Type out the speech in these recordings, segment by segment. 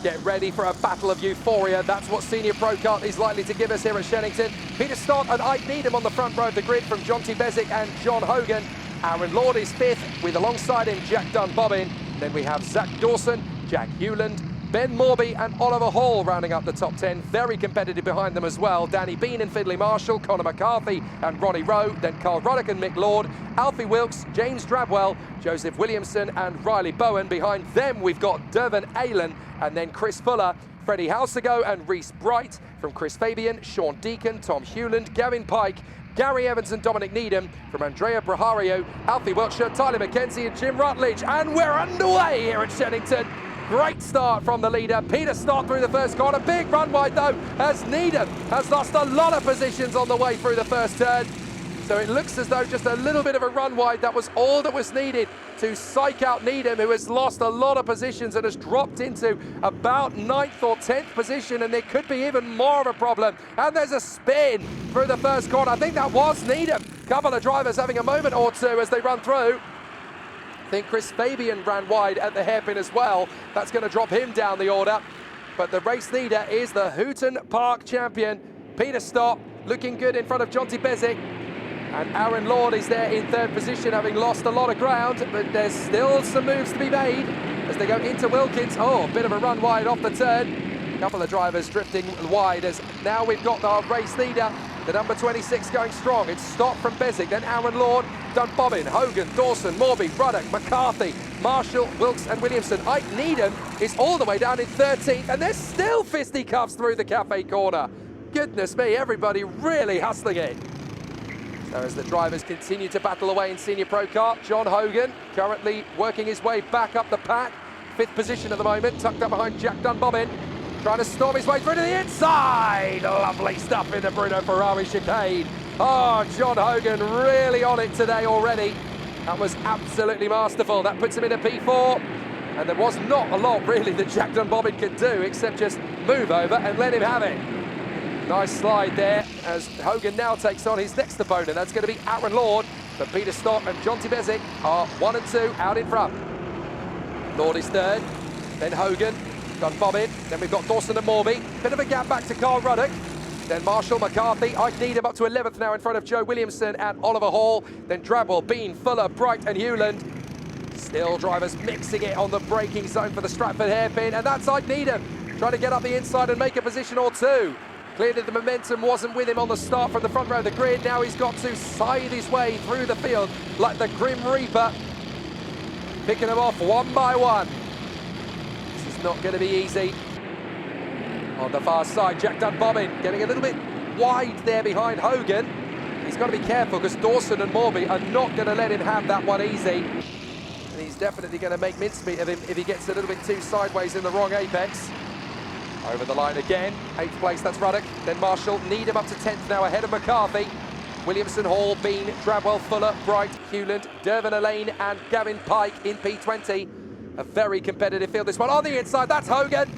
Get ready for a battle of euphoria. That's what Senior Pro Kart is likely to give us here at Shenington. Peter Stott and Ike Needham on the front row of the grid from Jonty Bezic and John Hogan. Aaron Lord is fifth, with alongside him Jack Dunbobbin. Then we have Zach Dawson, Jack Hewland, Ben Morby and Oliver Hall rounding up the top 10. Very competitive behind them as well. Danny Bean and Fidley Marshall, Connor McCarthy and Ronnie Rowe. Then Carl Ruddock and Mick Lord, Alfie Wilkes, James Drabwell, Joseph Williamson and Riley Bowen. Behind them we've got Dervin Aylan and then Chris Fuller, Freddie Halsego and Reese Bright. From Chris Fabian, Sean Deacon, Tom Hewland, Gavin Pike, Gary Evans and Dominic Needham. From Andrea Brahario, Alfie Wiltshire, Tyler McKenzie and Jim Rutledge. And we're underway here at Shenington. Great start from the leader, Peter Stott through the first corner. Big run wide though, as Needham has lost a lot of positions on the way through the first turn. So it looks as though just a little bit of a run wide, that was all that was needed to psych out Needham, who has lost a lot of positions and has dropped into about 9th or 10th position, and there could be even more of a problem. And there's a spin through the first corner. I think that was Needham. Couple of drivers having a moment or two as they run through. I think Chris Fabian ran wide at the hairpin as well. That's going to drop him down the order. But the race leader is the Hooton Park champion, Peter Stott, looking good in front of Jonty Bezic. And Aaron Lord is there in third position, having lost a lot of ground, but there's still some moves to be made as they go into Wilkins. Oh, a bit of a run wide off the turn. A couple of drivers drifting wide as now we've got our race leader, the number 26, going strong. It's Stott from Bezic, then Aaron Lord, Dunbobbin, Hogan, Dawson, Morby, Ruddock, McCarthy, Marshall, Wilkes and Williamson. Ike Needham is all the way down in 13th, and there's still fisticuffs through the cafe corner. Goodness me, everybody really hustling it. So as the drivers continue to battle away in Senior Pro Kart, John Hogan currently working his way back up the pack. 5th position at the moment, tucked up behind Jack Dunbobbin. Trying to storm his way through to the inside. Lovely stuff in the Bruno Ferrari chicane. Oh, John Hogan really on it today already. That was absolutely masterful. That puts him in a P4. And there was not a lot really that Jack Dunbobbin could do except just move over and let him have it. Nice slide there as Hogan now takes on his next opponent. That's going to be Aaron Lord, but Peter Stott and Jonty Bezic are 1 and 2 out in front. Lord is third, then Hogan, Dunbobbin, then we've got Dawson and Morby. Bit of a gap back to Carl Ruddock. Then Marshall, McCarthy, Ike Needham up to 11th now in front of Joe Williamson and Oliver Hall. Then Drabwell, Bean, Fuller, Bright and Hewland. Still drivers mixing it on the braking zone for the Stratford hairpin, and that's Ike Needham trying to get up the inside and make a position or two. Clearly the momentum wasn't with him on the start from the front row of the grid. Now he's got to scythe his way through the field like the Grim Reaper, picking them off one by one. This is not going to be easy. On the far side, Jack Dunbobbin getting a little bit wide there behind Hogan. He's got to be careful because Dawson and Morby are not going to let him have that one easy. And he's definitely going to make mincemeat of him if he gets a little bit too sideways in the wrong apex. Over the line again, 8th place, that's Ruddock. Then Marshall, Needham up to 10th now ahead of McCarthy. Williamson, Hall, Bean, Drabwell, Fuller, Bright, Hewland, Dervin Elaine and Gavin Pike in P20. A very competitive field this one. On the inside, that's Hogan.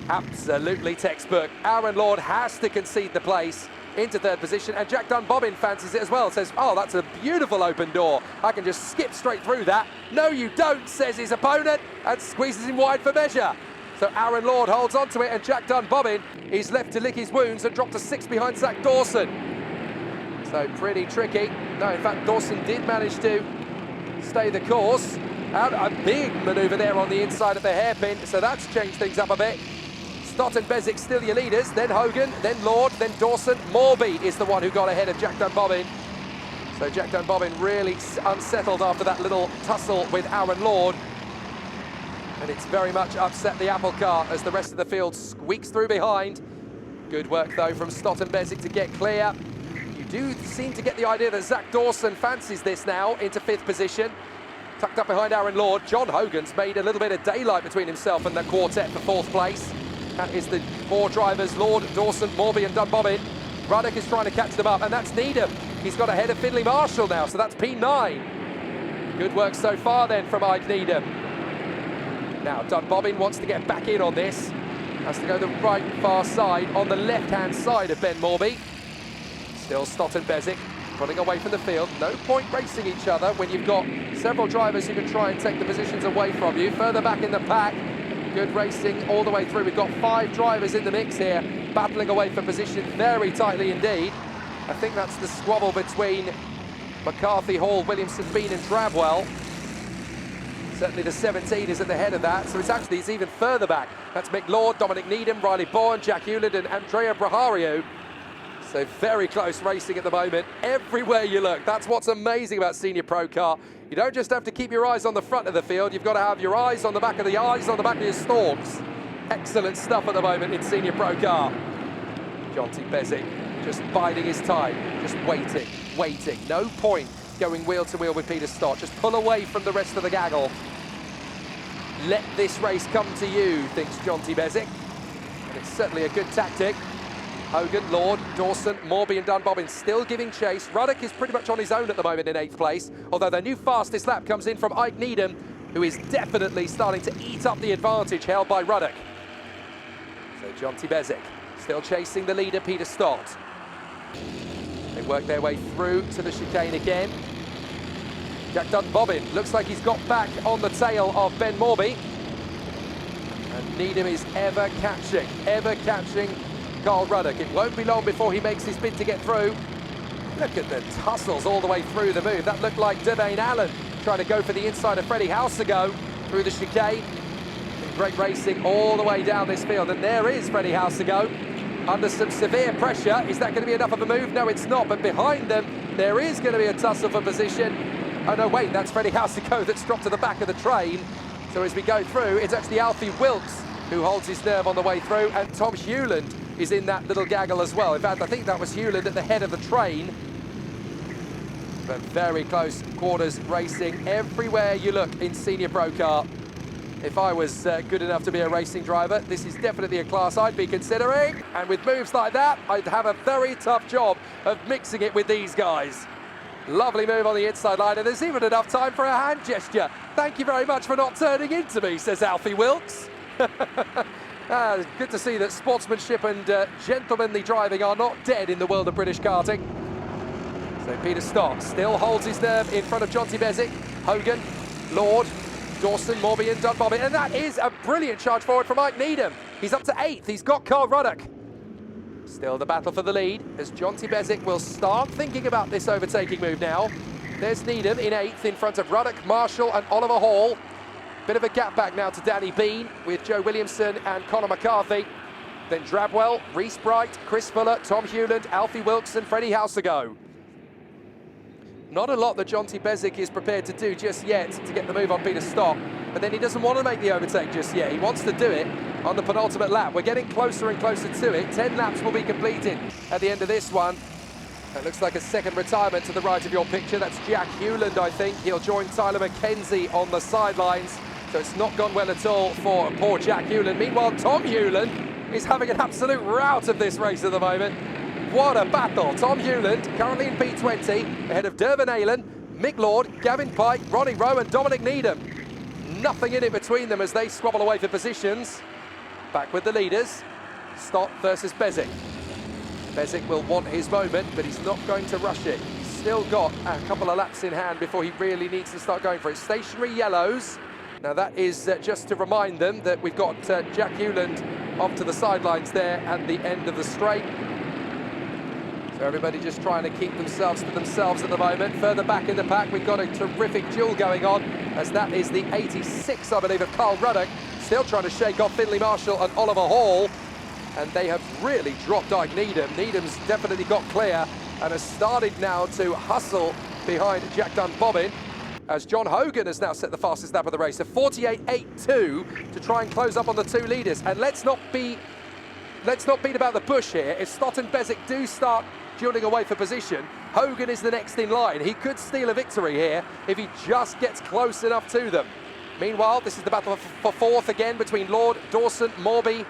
Absolutely textbook. Aaron Lord has to concede the place into third position, and Jack Dunbobbin fancies it as well. Says, oh, that's a beautiful open door. I can just skip straight through that. No, you don't, says his opponent, and squeezes him wide for measure. So Aaron Lord holds on to it, and Jack Dunbobbin is left to lick his wounds and dropped to 6th behind Zach Dawson. So pretty tricky. No, in fact, Dawson did manage to stay the course. Out a big manoeuvre there on the inside of the hairpin, so that's changed things up a bit. Stott and Bezic still your leaders, then Hogan, then Lord, then Dawson. Morby is the one who got ahead of Jack Dunbobbin. So Jack Dunbobbin really unsettled after that little tussle with Aaron Lord. And it's very much upset the apple cart as the rest of the field squeaks through behind. Good work though from Stott and Bezic to get clear. You do seem to get the idea that Zach Dawson fancies this now into 5th position. Tucked up behind Aaron Lord, John Hogan's made a little bit of daylight between himself and the quartet for 4th place. That is the 4 drivers, Lord, Dawson, Morby and Dunbobbin. Ruddock is trying to catch them up, and that's Needham. He's got ahead of Findlay Marshall now, so that's P9. Good work so far then from Ike Needham. Now Dunbobbin wants to get back in on this. Has to go the right far side on the left-hand side of Ben Morby. Still Stott and Bezic pulling away from the field. No point racing each other when you've got several drivers who can try and take the positions away from you. Further back in the pack, Good racing all the way through. We've got 5 drivers in the mix here, battling away for position very tightly indeed. I think that's the squabble between McCarthy, Hall, Williamson, Bean and Drabwell. Certainly the 17 is at the head of that, so it's even further back. That's Mick Lord, Dominic Needham, Riley Bourne, Jack Hewland and Andrea Brahario. So very close racing at the moment, everywhere you look. That's what's amazing about Senior Pro Car. You don't just have to keep your eyes on the front of the field, you've got to have your eyes on the back of the eyes, on the back of your stalks. Excellent stuff at the moment in Senior Pro Car. Jonty Bezic just biding his time, just waiting. No point going wheel to wheel with Peter Stott. Just pull away from the rest of the gaggle. Let this race come to you, thinks Jonty Bezic. And it's certainly a good tactic. Hogan, Lord, Dawson, Morby and Dunbobbin still giving chase. Ruddock is pretty much on his own at the moment in 8th place, although their new fastest lap comes in from Ike Needham, who is definitely starting to eat up the advantage held by Ruddock. So Jonty Bezic still chasing the leader, Peter Stott. They work their way through to the chicane again. Jack Dunbobbin looks like he's got back on the tail of Ben Morby. And Needham is ever catching Carl Ruddock. It won't be long before he makes his bid to get through. Look at the tussles all the way through the move. That looked like Devane Allen trying to go for the inside of Freddie Houseago through the chicane. Great racing all the way down this field. And there is Freddie Houseago under some severe pressure. Is that going to be enough of a move? No, it's not. But behind them, there is going to be a tussle for position. Oh, no, wait, that's Freddie Houseago that's dropped to the back of the train. So as we go through, it's actually Alfie Wilkes who holds his nerve on the way through, and Tom Hewland is in that little gaggle as well. In fact, I think that was Hewland at the head of the train. But very close quarters racing everywhere you look in Senior Pro Car. If I was good enough to be a racing driver, this is definitely a class I'd be considering. And with moves like that, I'd have a very tough job of mixing it with these guys. Lovely move on the inside line, and there's even enough time for a hand gesture. Thank you very much for not turning into me, says Alfie Wilkes. Good to see that sportsmanship and gentlemanly driving are not dead in the world of British karting. So Peter Stott still holds his nerve in front of Jonty Bezic, Hogan, Lord, Dawson, Morby and Dunbobbin, and that is a brilliant charge forward from Ike Needham. He's up to 8th, he's got Carl Ruddock. Still the battle for the lead as Jonty Bezic will start thinking about this overtaking move now. There's Needham in 8th in front of Ruddock, Marshall and Oliver Hall. Bit of a gap back now to Danny Bean with Joe Williamson and Conor McCarthy. Then Drabwell, Reese Bright, Chris Fuller, Tom Hewland, Alfie Wilkes and Freddie Houseago. Not a lot that Jonty Bezic is prepared to do just yet to get the move on Peter Stott, but then he doesn't want to make the overtake just yet. He wants to do it on the penultimate lap. We're getting closer and closer to it. 10 laps will be completed at the end of this one. It looks like a second retirement to the right of your picture. That's Jack Hewland, I think. He'll join Tyler McKenzie on the sidelines. So it's not gone well at all for poor Jack Hewland. Meanwhile, Tom Hewland is having an absolute rout of this race at the moment. What a battle. Tom Hewland, currently in P20, ahead of Dervin Aylan, Mick Lord, Gavin Pike, Ronnie Rowe and Dominic Needham. Nothing in it between them as they squabble away for positions. Back with the leaders, Stott versus Bezic. Bezic will want his moment, but he's not going to rush it. He's still got a couple of laps in hand before he really needs to start going for it. Stationary yellows. Now that is just to remind them that we've got Jack Hewland off to the sidelines there at the end of the straight. So everybody just trying to keep themselves to themselves at the moment. Further back in the pack, we've got a terrific duel going on, as that is the 86, I believe, of Carl Ruddock. Still trying to shake off Finley Marshall and Oliver Hall. And they have really dropped Ike Needham. Needham's definitely got clear and has started now to hustle behind Jack Dunbobbin, as John Hogan has now set the fastest lap of the race, a 48.82 to try and close up on the 2 leaders. And let's not beat about the bush here. If Stott and Bezic do start dueling away for position, Hogan is the next in line. He could steal a victory here if he just gets close enough to them. Meanwhile, this is the battle for 4th again between Lord, Dawson, Morby,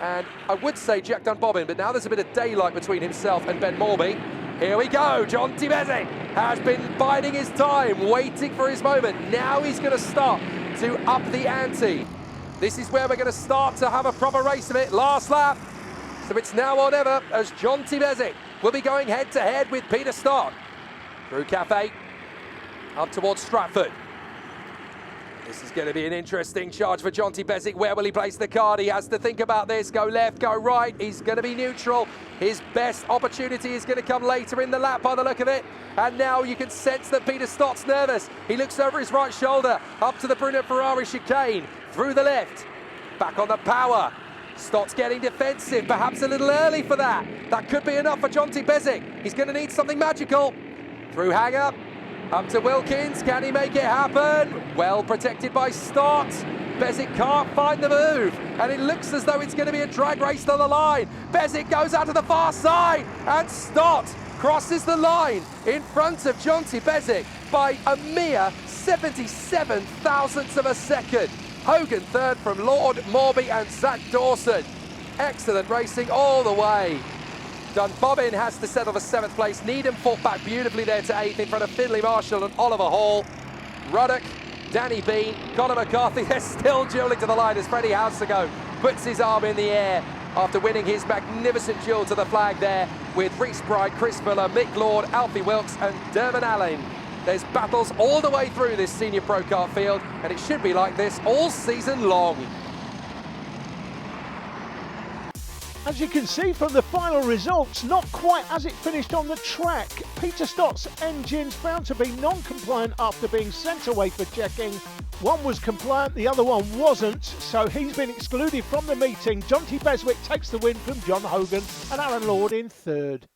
and I would say Jack Dunbobbin, but now there's a bit of daylight between himself and Ben Morby. Here we go, Jonty Bezic has been biding his time, waiting for his moment. Now he's going to start to up the ante. This is where we're going to start to have a proper race of it. Last lap. So it's now or never, as Jonty Bezic will be going head-to-head with Peter Stott. Through Cafe, up towards Stratford. This is going to be an interesting charge for Jonty Bezic. Where will he place the card? He has to think about this. Go left, go right. He's going to be neutral. His best opportunity is going to come later in the lap by the look of it. And now you can sense that Peter Stott's nervous. He looks over his right shoulder, up to the Bruno Ferrari chicane, through the left, back on the power. Stott's getting defensive, perhaps a little early for that. That could be enough for Jonty Bezic. He's going to need something magical. Through hanger. Up to Wilkins, can he make it happen? Well protected by Stott. Bezic can't find the move, and it looks as though it's going to be a drag race to the line. Bezic goes out to the far side, and Stott crosses the line in front of Jonty Bezic by a mere 77 thousandths of a second. Hogan third from Lord, Morby and Zach Dawson. Excellent racing all the way. Dunbobbin has to settle for 7th place. Needham fought back beautifully there to 8th in front of Finlay Marshall and Oliver Hall. Ruddock, Danny Bean, Conor McCarthy, they're still duelling to the line as Freddie Houseago puts his arm in the air after winning his magnificent duel to the flag there with Reese Bright, Chris Fuller, Mick Lord, Alfie Wilkes and Dermot Allen. There's battles all the way through this senior pro kart field, and it should be like this all season long. As you can see from the final results, not quite as it finished on the track. Peter Stott's engines found to be non-compliant after being sent away for checking. One was compliant, the other one wasn't, so he's been excluded from the meeting. Jonty Bezic takes the win from John Hogan and Aaron Lord in third.